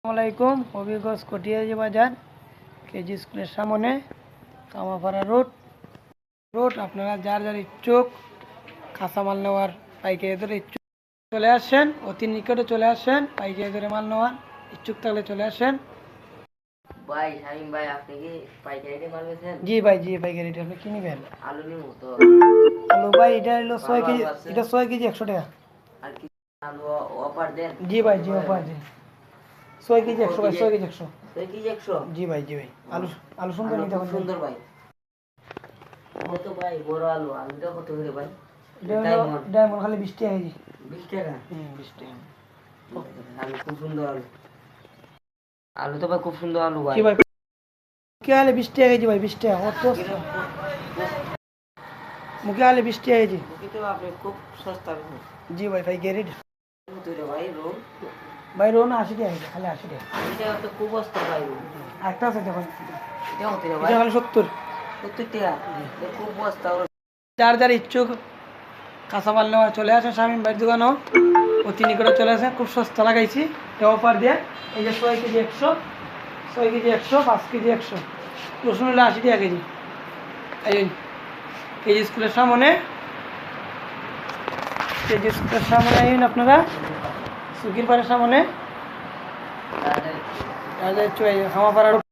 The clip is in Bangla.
আসসালামাইকুম। হবিগঞ্জ কটিয়াজি বাজার কেজি স্কুলের সামনে কামাপাড়া রোড আপনারা যার যার ইচ্ছুক কাঁচামাল নেওয়ার পাইকারি দরে ইচ্ছুক চলে আসেন, অতি নিকটে চলে আসেন। পাইকারি দরে মাল নেওয়ার ইচ্ছুক থাকলে চলে আসেন। ভাই শামিম ভাই, আপনি কি পাইকারি মাল বেচেন? জি ভাই, জি পাইকারি। আপনি কি নেবেন? আলু নিব তো। আলু ভাই এটা হলো 6 ভালো কেজি, আলু আছে? এটা 6 কেজি 100 টাকা। আর কি আলু অফার দেন? জি ভাই, জি অফার জি। 6 কেজি 100 ভাই, 6 কেজি 100। 6 কেজি 100? জি ভাই, জি ভাই। আলু আলু সুন্দর আলু নিতে খুব পারবেন। সুন্দর ভাই। কত ভাই বড় আলু? আলুটা কত করে ভাই? এটা হলো ডায়মন্ড খালি 20 টাকা কেজি। 20 টাকা? 20 টাকা। আলু খুব সুন্দর আলু। আলু তো ভাই খুব সুন্দর আলু ভাই। জি ভাই, মুখে আলে 20 টাকা কেজি ভাই, 20 টাকা। অত মুখে আলে 20 টাকা কেজি। কিন্তু আপনি খুব সস্তা বেচেন। জি ভাই, পাইকারি। কত রে ভাই রোল? ভাই রোন 80 টাকা কেজি, খালি 80 টাকা। এটা তো খুব সস্তা ভাই রোল। একটা আছে দেখুন, এটা কত রে ভাই? এটা খালি 70। 70 টাকা? এটা খুব সস্তা। যার যার ইচ্ছুক কাঁচামাল নেওয়া চলে আসে শামিম ভাইয়ের দোকানও অতি নিকটে চলে আসে। খুব সস্তা লাগাইছি এটা অফার দিয়ে। এই যে 6 কেজি 100, 6 কেজি 100, 5 কেজি 100। রসুন হলো 80 টাকা কেজি। এই কেজি স্কুলের সামনে, কেজি স্কুলের সামনে আইন আপনারা, সুকির পাড়ের সামনে খামাপাড়ার